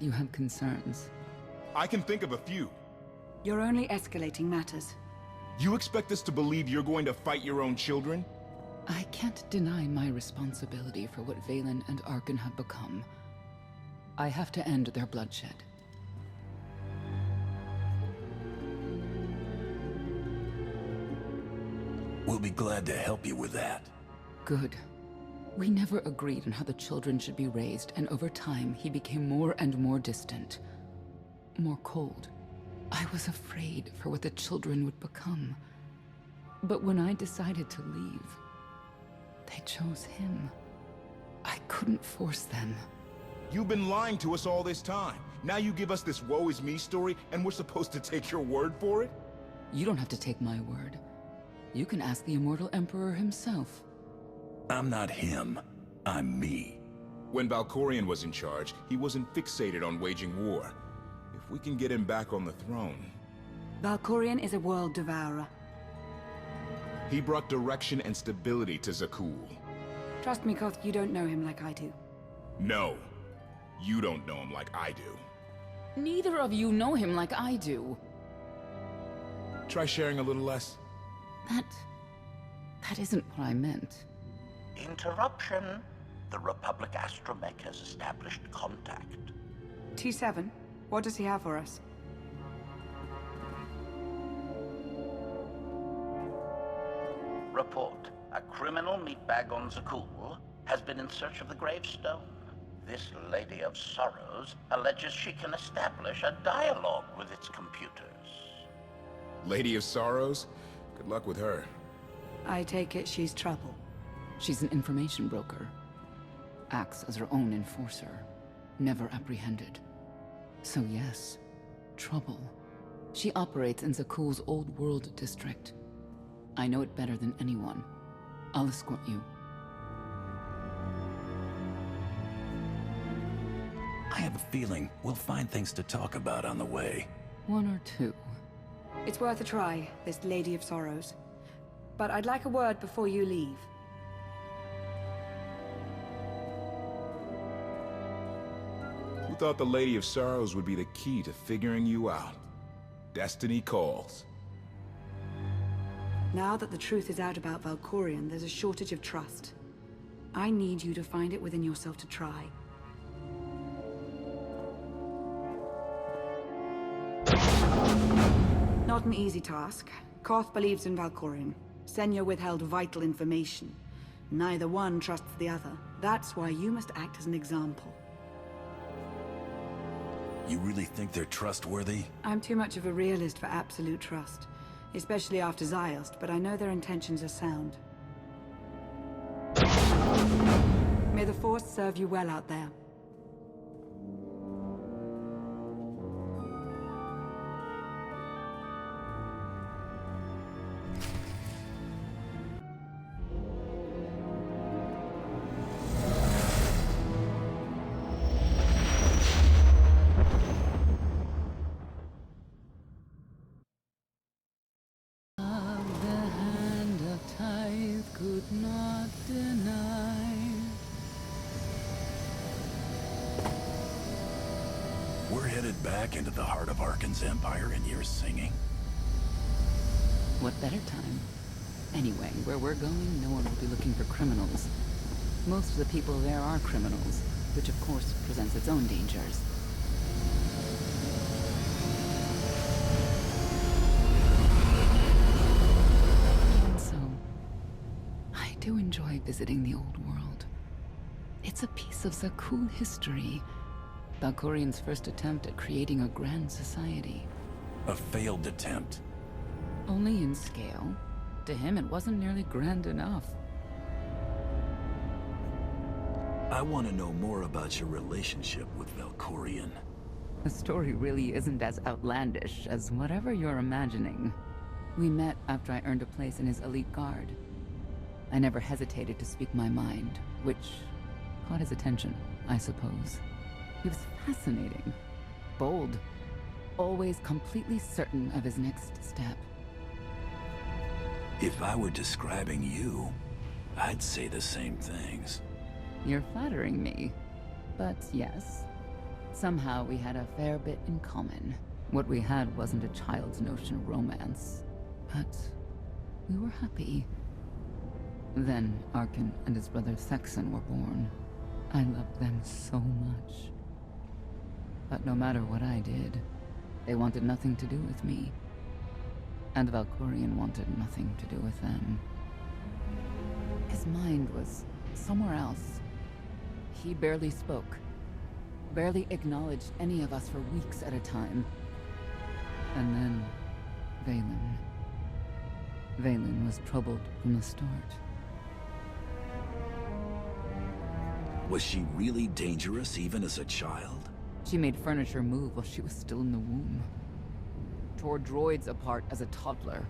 You have concerns. I can think of a few. You're only escalating matters. You expect us to believe you're going to fight your own children? I can't deny my responsibility for what Vaylin and Arcann have become. I have to end their bloodshed. We'll be glad to help you with that. Good. We never agreed on how the children should be raised, and over time, he became more and more distant. More cold. I was afraid for what the children would become. But when I decided to leave, they chose him. I couldn't force them. You've been lying to us all this time. Now you give us this woe is me story, and we're supposed to take your word for it? You don't have to take my word. You can ask the Immortal Emperor himself. I'm not him. I'm me. When Valkorion was in charge, he wasn't fixated on waging war. If we can get him back on the throne... Valkorion is a world devourer. He brought direction and stability to Zakuul. Trust me, Koth, you don't know him like I do. No. You don't know him like I do. Neither of you know him like I do. Try sharing a little less. That isn't what I meant. Interruption. The Republic astromech has established contact. T7, what does he have for us? Report. A criminal meatbag on Zakuul has been in search of the gravestone. This Lady of Sorrows alleges she can establish a dialogue with its computers. Lady of Sorrows? Good luck with her. I take it she's trouble. She's an information broker. Acts as her own enforcer. Never apprehended. So yes, trouble. She operates in Zakuul's Old World district. I know it better than anyone. I'll escort you. I have a feeling we'll find things to talk about on the way. One or two. It's worth a try, this Lady of Sorrows. But I'd like a word before you leave. Who thought the Lady of Sorrows would be the key to figuring you out? Destiny calls. Now that the truth is out about Valkorion, there's a shortage of trust. I need you to find it within yourself to try. Not an easy task. Koth believes in Valkorion. Senya withheld vital information. Neither one trusts the other. That's why you must act as an example. You really think they're trustworthy? I'm too much of a realist for absolute trust. Especially after Ziost, but I know their intentions are sound. May the Force serve you well out there. We're headed back into the heart of Arcann's empire and you're singing? What better time? Anyway, where we're going, no one will be looking for criminals. Most of the people there are criminals, which of course presents its own dangers. And so, I do enjoy visiting the old world. It's a piece of Zakuul history. Valkorion's first attempt at creating a grand society. A failed attempt. Only in scale. To him, it wasn't nearly grand enough. I want to know more about your relationship with Valkorion. The story really isn't as outlandish as whatever you're imagining. We met after I earned a place in his elite guard. I never hesitated to speak my mind, which caught his attention, I suppose. He was fascinating, bold, always completely certain of his next step. If I were describing you, I'd say the same things. You're flattering me, but yes, Somehow we had a fair bit in common. What we had wasn't a child's notion of romance, but we were happy. Then Arkan and his brother Thexan were born. I loved them so much. But no matter what I did, they wanted nothing to do with me. And Valkorion wanted nothing to do with them. His mind was somewhere else. He barely spoke, barely acknowledged any of us for weeks at a time. And then, Vaylin. Vaylin was troubled from the start. Was she really dangerous even as a child? She made furniture move while she was still in the womb. Tore droids apart as a toddler.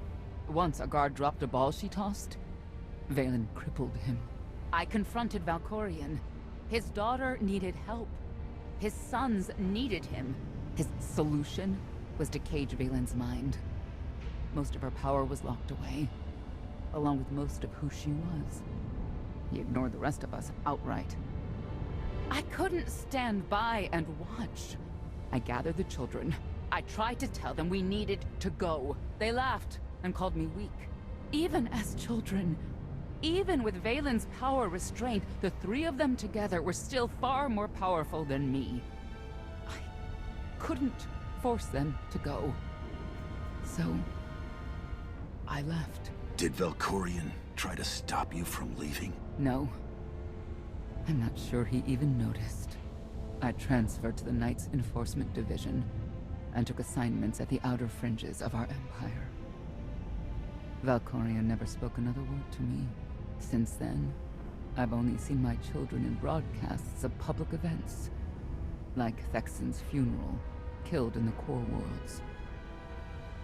Once a guard dropped a ball she tossed. Vaylin crippled him. I confronted Valkorion. His daughter needed help. His sons needed him. His solution was to cage Vaylin's mind. Most of her power was locked away, along with most of who she was. He ignored the rest of us outright. I couldn't stand by and watch. I gathered the children. I tried to tell them we needed to go. They laughed and called me weak. Even as children, even with Vaylin's power restrained, the three of them together were still far more powerful than me. I couldn't force them to go. So, I left. Did Valkorion try to stop you from leaving? No. I'm not sure he even noticed. I transferred to the Knights Enforcement Division and took assignments at the outer fringes of our empire. Valkorion never spoke another word to me. Since then, I've only seen my children in broadcasts of public events, like Thexan's funeral, killed in the Core Worlds.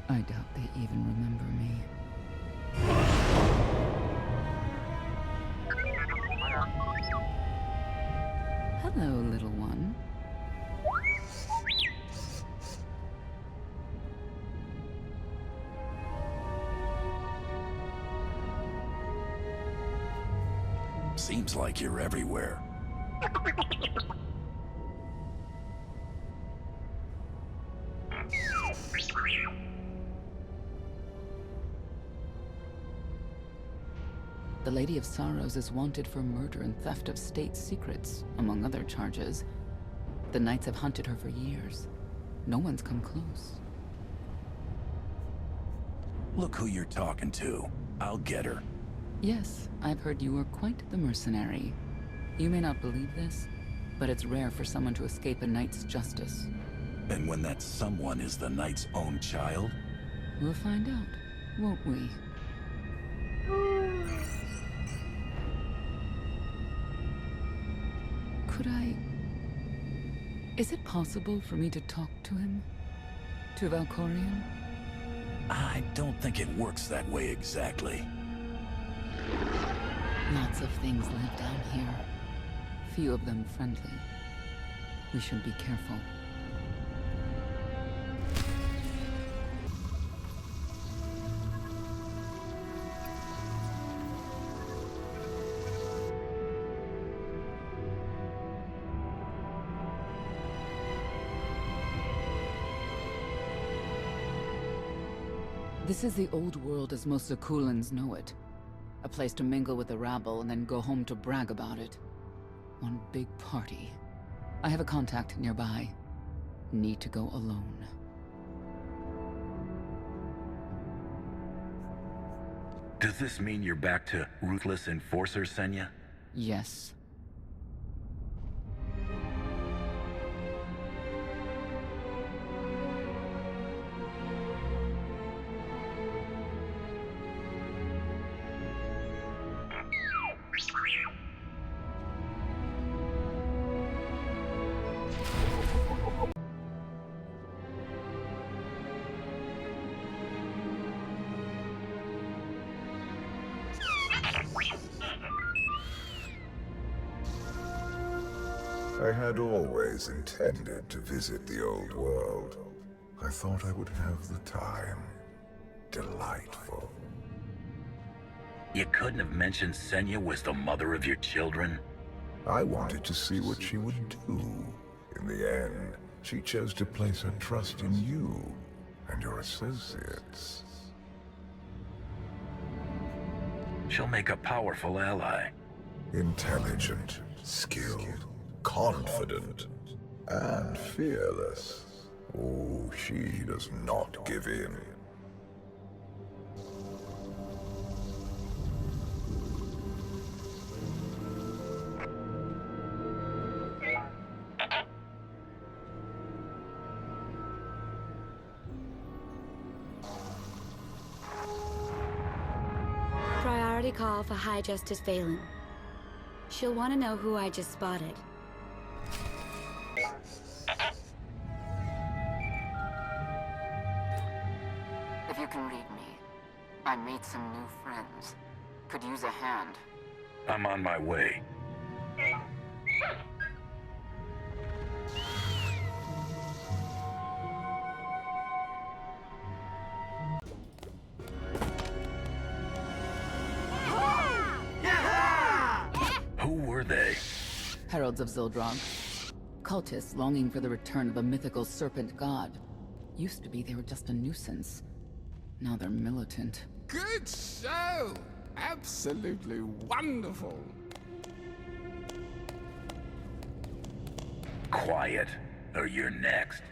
I doubt they even remember me. Hello, little one. Seems like you're everywhere. The Lady of Sorrows is wanted for murder and theft of state secrets, among other charges. The Knights have hunted her for years. No one's come close. Look who you're talking to. I'll get her. Yes, I've heard you were quite the mercenary. You may not believe this, but it's rare for someone to escape a knight's justice. And when that someone is the knight's own child? We'll find out, won't we? Could I... Is it possible for me to talk to him? To Valkorion? I don't think it works that way exactly. Lots of things live down here. Few of them friendly. We should be careful. This is the old world as most Zakuulans know it. A place to mingle with the rabble and then go home to brag about it. One big party. I have a contact nearby. Need to go alone. Does this mean you're back to ruthless enforcer, Senya? Yes. I had always intended to visit the old world. I thought I would have the time. Delightful. You couldn't have mentioned Senya was the mother of your children? I wanted to see what she would do In the end, she chose to place her trust in you and your associates. She'll make a powerful ally. Intelligent, skilled, confident, and fearless. Oh, she does not give in. Priority call for High Justice Valen. She'll want to know who I just spotted. If you can read me, I made some new friends. Could use a hand. I'm on my way. Who were they? Heralds of Zildrog. Cultists longing for the return of a mythical serpent god. Used to be they were just a nuisance. Now they're militant. Good show! Absolutely wonderful. Quiet, or you're next.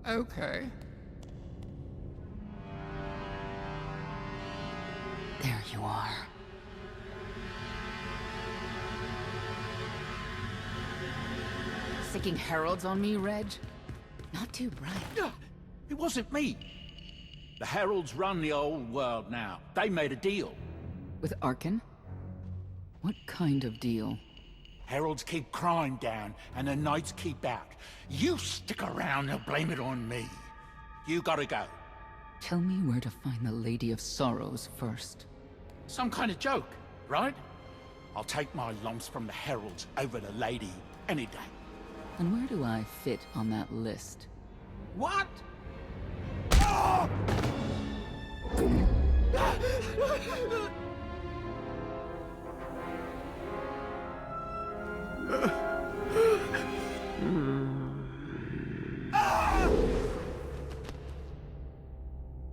Okay. There you are. Sticking heralds on me, Reg? Not too bright. It wasn't me. The Heralds run the old world now. They made a deal. With Arkan? What kind of deal? Heralds keep crime down, and the Knights keep out. You stick around and blame it on me. You gotta go. Tell me where to find the Lady of Sorrows first. Some kind of joke, right? I'll take my lumps from the Heralds over the Lady any day. And where do I fit on that list? What?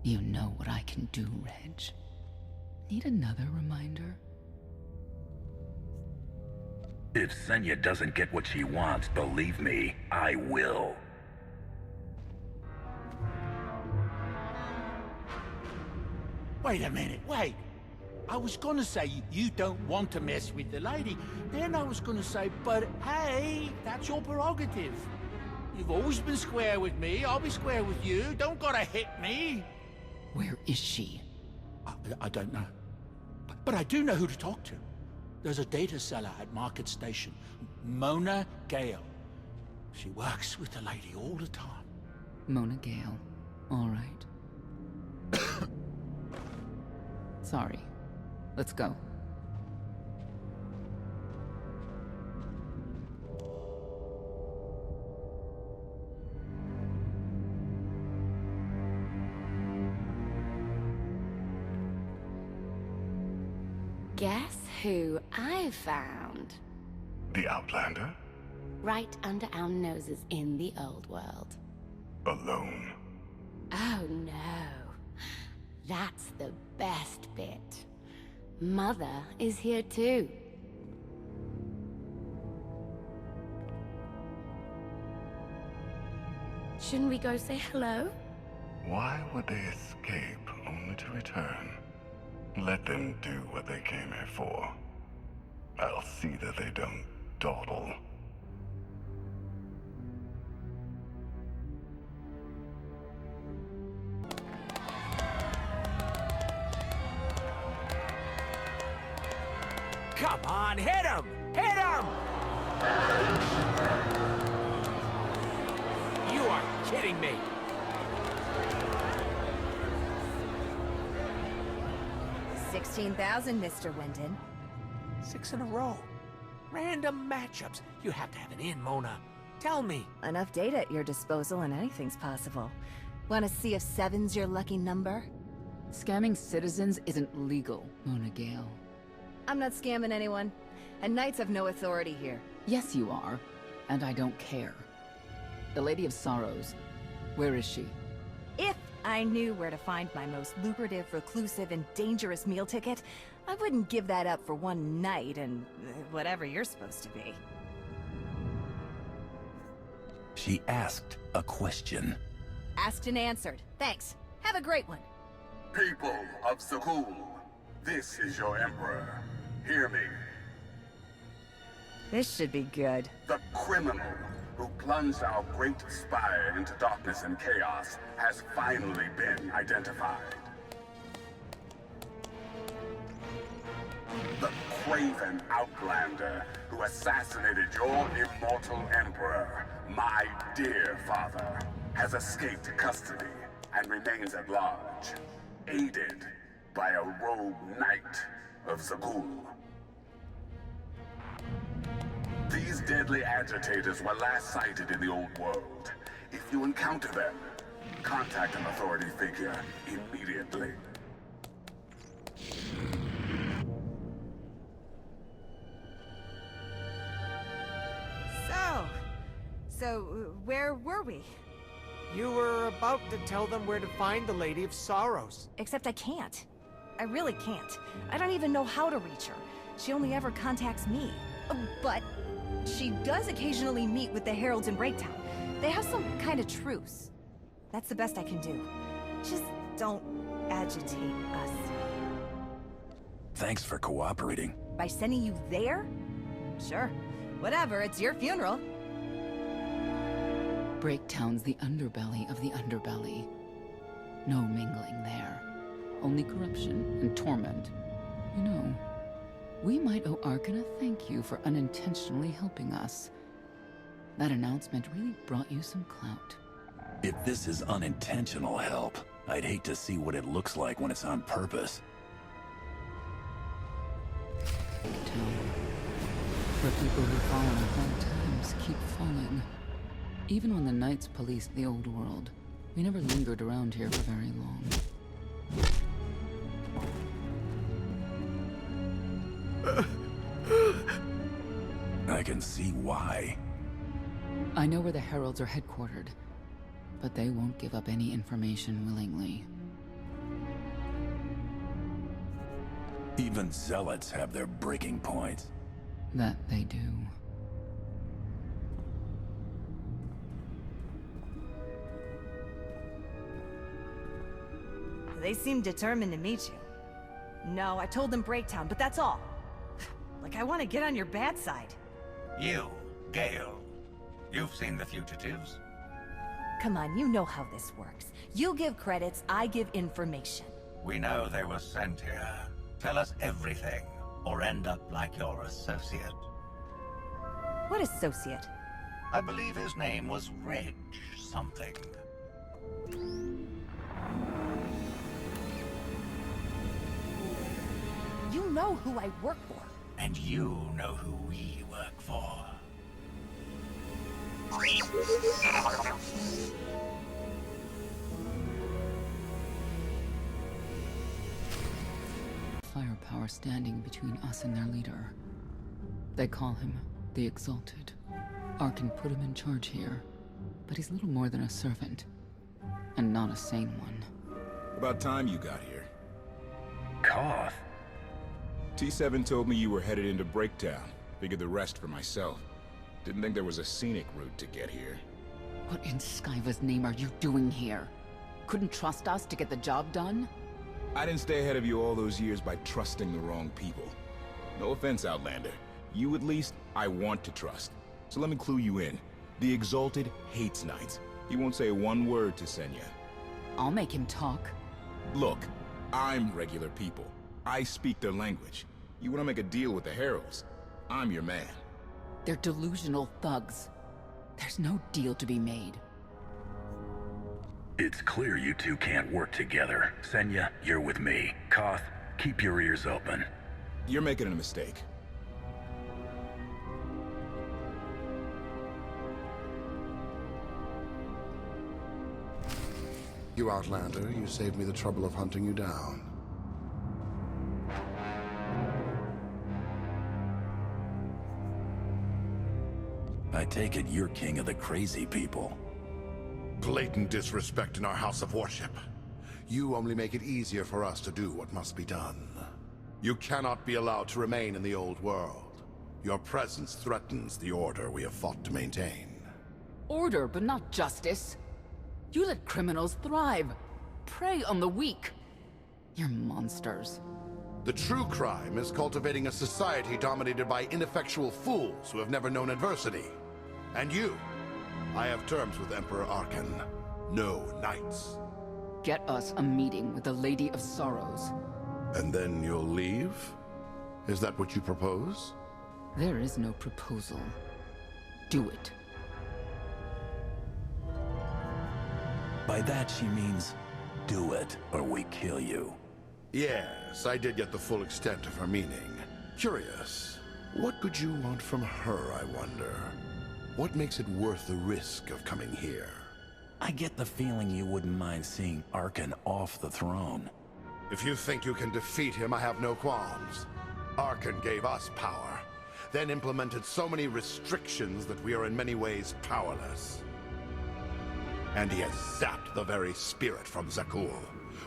You know what I can do, Reg. Need another reminder? If Senya doesn't get what she wants, believe me, I will. Wait a minute, wait. I was gonna say you don't want to mess with the lady. Then I was gonna say, but hey, that's your prerogative. You've always been square with me, I'll be square with you. Don't gotta hit me. Where is she? I don't know. But I do know who to talk to. There's a data seller at Market Station, Mona Gale. She works with the lady all the time. Mona Gale. All right. Sorry. Let's go. Guess who I found? The Outlander? Right under our noses in the old world. Alone. Oh no. That's the best bit. Mother is here too. Shouldn't we go say hello? Why would they escape only to return? Let them do what they came here for. I'll see that they don't dawdle. Come on, hit him! Hit him! You are kidding me. $16,000, Mr. Wyndon. 6 in a row. Random matchups. You have to have an in, Mona. Tell me. Enough data at your disposal and anything's possible. Want to see if 7's your lucky number? Scamming citizens isn't legal, Mona Gale. I'm not scamming anyone. And Knights have no authority here. Yes, you are. and I don't care. The Lady of Sorrows, where is she? If I knew where to find my most lucrative, reclusive, and dangerous meal ticket, I wouldn't give that up for one night and whatever you're supposed to be. She asked a question. Asked and answered. Thanks. Have a great one. People of Zakul, this is your Emperor. Hear me. This should be good. The criminal who plunged our great spire into darkness and chaos has finally been identified. The craven outlander who assassinated your immortal Emperor, my dear father, has escaped custody and remains at large, aided by a rogue knight of Zakul. These deadly agitators were last sighted in the old world. If you encounter them, contact an authority figure immediately. So, where were we? You were about to tell them where to find the Lady of Sorrows. Except I can't. I really can't. I don't even know how to reach her. She only ever contacts me. But she does occasionally meet with the Heralds in Breaktown. They have some kind of truce. That's the best I can do. Just don't agitate us. Thanks for cooperating. By sending you there? Sure. Whatever, it's your funeral. Breaktown's the underbelly of the underbelly. No mingling there. Only corruption and torment. You know, we might owe Arcann a thank you for unintentionally helping us. That announcement really brought you some clout. If this is unintentional help, I'd hate to see what it looks like when it's on purpose. Breaktown. Where people who fall in hard times keep falling. Even when the Knights policed the old world, we never lingered around here for very long. I can see why. I know where the Heralds are headquartered, but they won't give up any information willingly. Even zealots have their breaking points. That they do. They seem determined to meet you. No, I told them Breaktown, but that's all. Like I want to get on your bad side. You, Gale. You've seen the fugitives. Come on, you know how this works. You give credits, I give information. We know they were sent here. Tell us everything, or end up like your associate. What associate? I believe his name was Reg something. You know who I work for. And you know who we work for. Firepower standing between us and their leader. They call him the Exalted. Arcann put him in charge here, but he's little more than a servant, and not a sane one. About time you got here. Koth? T7 told me you were headed into Breaktown. Figured the rest for myself. Didn't think there was a scenic route to get here. What in Skyva's name are you doing here? Couldn't trust us to get the job done? I didn't stay ahead of you all those years by trusting the wrong people. No offense, Outlander. You at least, I want to trust. So let me clue you in. The Exalted hates Knights. He won't say one word to Senya. I'll make him talk. Look, I'm regular people. I speak their language. You want to make a deal with the Heralds? I'm your man. They're delusional thugs. There's no deal to be made. It's clear you two can't work together. Senya, you're with me. Koth, keep your ears open. You're making a mistake. You Outlander, you saved me the trouble of hunting you down. I take it you're king of the crazy people. Blatant disrespect in our house of worship. You only make it easier for us to do what must be done. You cannot be allowed to remain in the old world. Your presence threatens the order we have fought to maintain. Order, but not justice. You let criminals thrive. Prey on the weak. You're monsters. The true crime is cultivating a society dominated by ineffectual fools who have never known adversity. And you, I have terms with Emperor Arcann. No knights. Get us a meeting with the Lady of Sorrows. And then you'll leave? Is that what you propose? There is no proposal. Do it. By that she means, do it, or we kill you. Yes, I did get the full extent of her meaning. Curious. What could you want from her, I wonder? What makes it worth the risk of coming here? I get the feeling you wouldn't mind seeing Arcann off the throne. If you think you can defeat him, I have no qualms. Arcann gave us power, then implemented so many restrictions that we are in many ways powerless. And he has zapped the very spirit from Zakuul.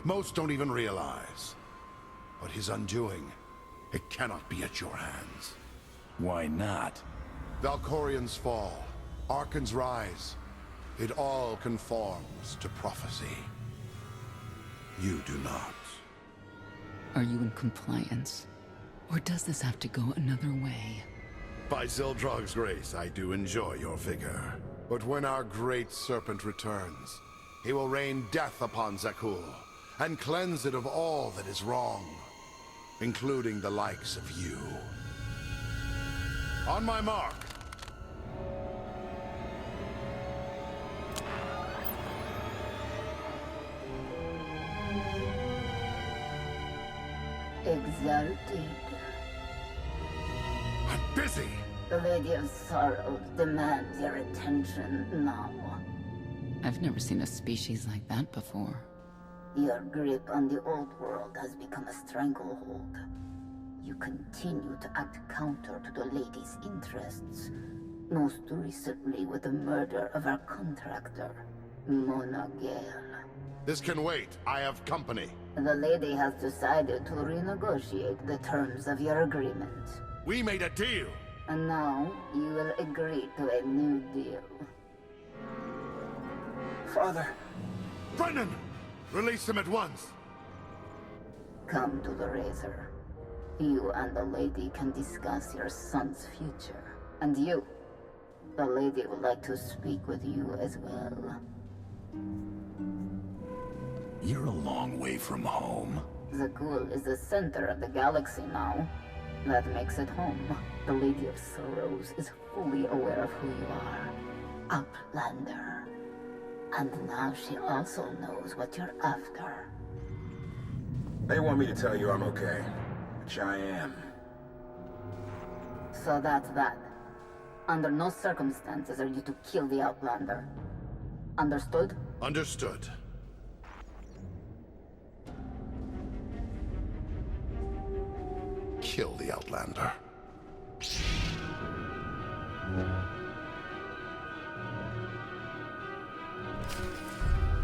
Most don't even realize. But his undoing, it cannot be at your hands. Why not? Valkorian's fall, Arkann's rise, it all conforms to prophecy. You do not. Are you in compliance? Or does this have to go another way? By Zildrog's grace, I do enjoy your vigor. But when our great serpent returns, he will rain death upon Zakuul, and cleanse it of all that is wrong, including the likes of you. On my mark! Exalted. I'm busy! The Lady of Sorrows demands your attention now. I've never seen a species like that before. Your grip on the old world has become a stranglehold. You continue to act counter to the Lady's interests, most recently with the murder of our contractor, Mona Gale. This can wait. I have company. The Lady has decided to renegotiate the terms of your agreement. We made a deal! And now, you will agree to a new deal. Father! Brennan! Release him at once! Come to the Razor. You and the Lady can discuss your son's future. And you, the Lady would like to speak with you as well. You're a long way from home. Zakuul is the center of the galaxy now. That makes it home. The Lady of Sorrows is fully aware of who you are. Outlander. And now she also knows what you're after. They want me to tell you I'm okay. Which I am. So that's that. Under no circumstances are you to kill the Outlander. Understood? Understood. Kill the Outlander.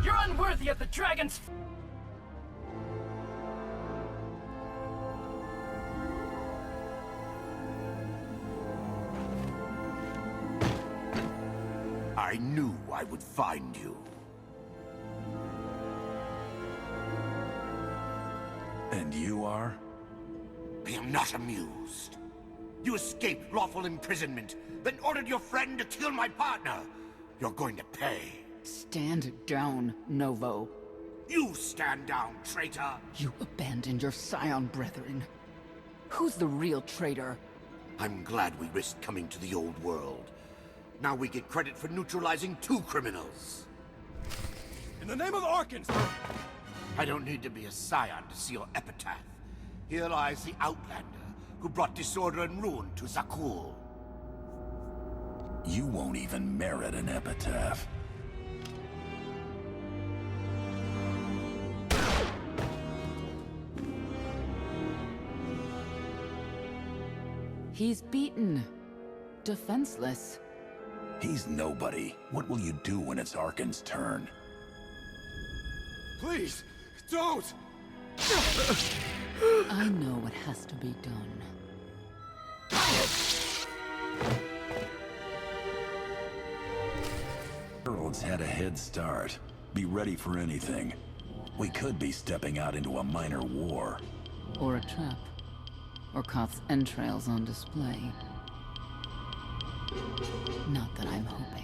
You're unworthy of the dragon's... I knew I would find you. And you are? I am not amused. You escaped lawful imprisonment, then ordered your friend to kill my partner. You're going to pay. Stand down, Novo. You stand down, traitor! You abandoned your Scion brethren. Who's the real traitor? I'm glad we risked coming to the old world. Now we get credit for neutralizing 2 criminals. In the name of Arcann! I don't need to be a Scion to see your epitaph. Here lies the Outlander, who brought disorder and ruin to Zakuul. You won't even merit an epitaph. He's beaten. Defenseless. He's nobody. What will you do when it's Arcann's turn? Please, don't! I know what has to be done. Herald's had a head start. Be ready for anything. We could be stepping out into a minor war. Or a trap. Or Koth's entrails on display. Not that I'm hoping.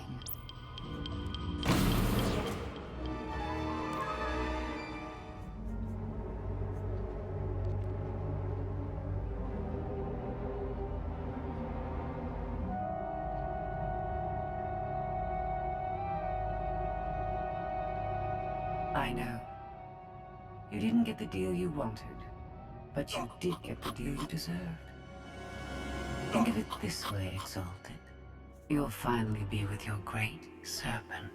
I know. You didn't get the deal you wanted, but you did get the deal you deserved. Think of it this way, Exalted. You'll finally be with your great serpent.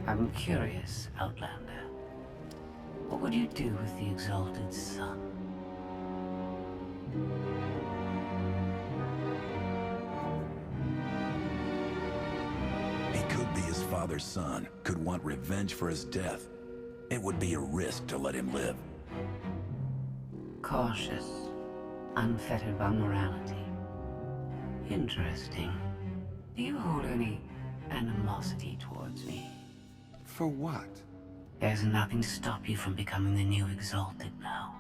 I'm curious, Outlander. What would you do with the Exalted Sun? He could be his father's son, could want revenge for his death. It would be a risk to let him live. Cautious, unfettered by morality. Interesting. Do you hold any animosity towards me? For what? There's nothing to stop you from becoming the new Exalted now.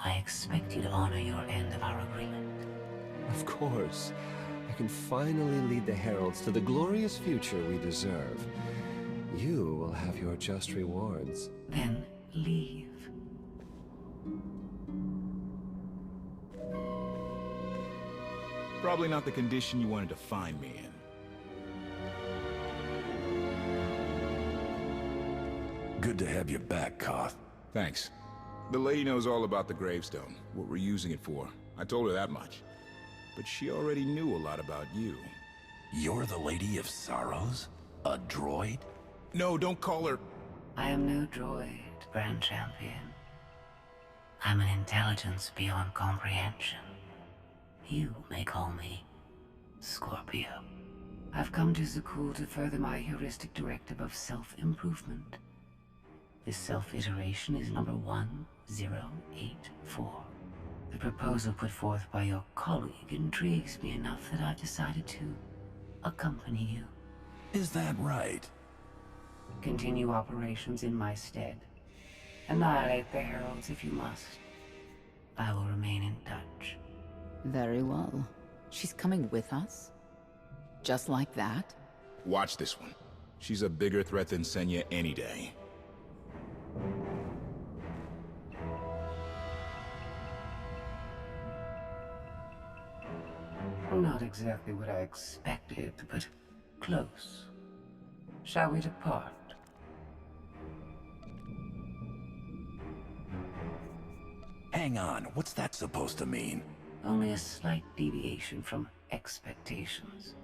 I expect you to honor your end of our agreement. Of course. I can finally lead the Heralds to the glorious future we deserve. You will have your just rewards. Then leave. Probably not the condition you wanted to find me in. Good to have you back, Koth. Thanks. The lady knows all about the gravestone, what we're using it for. I told her that much. But she already knew a lot about you. You're the Lady of Sorrows? A droid? No, don't call her... I am no droid, Grand Champion. I'm an intelligence beyond comprehension. You may call me Scorpio. I've come to Zakuul to further my heuristic directive of self-improvement. This self-iteration is number 1084. The proposal put forth by your colleague intrigues me enough that I've decided to accompany you. Is that right? Continue operations in my stead. Annihilate the Heralds if you must. I will remain in touch. Very well. She's coming with us? Just like that? Watch this one. She's a bigger threat than Senya any day. Not exactly what I expected, but close. Shall we depart? Hang on, what's that supposed to mean? Only a slight deviation from expectations.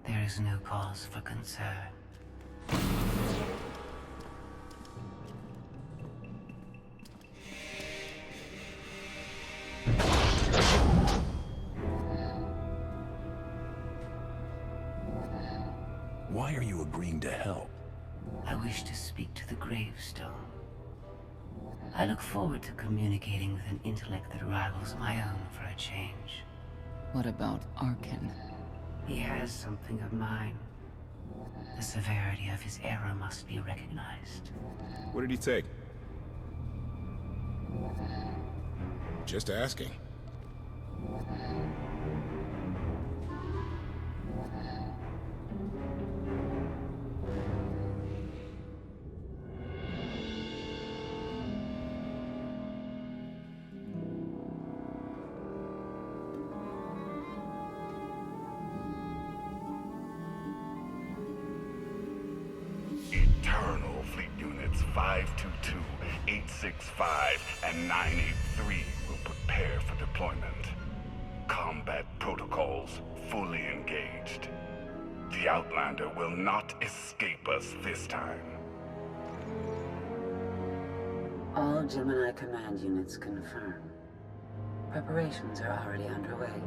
There is no cause for concern. Why are you agreeing to help? I wish to speak to the gravestone. I look forward to communicating with an intellect that rivals my own for a change. What about Arcann? He has something of mine. The severity of his error must be recognized. What did he take? Just asking. Eternal Fleet Units 522, 865, and 983 will prepare for deployment. Combat combat protocols fully engaged. The Outlander will not escape us this time. All Gemini command units confirm. Preparations are already underway.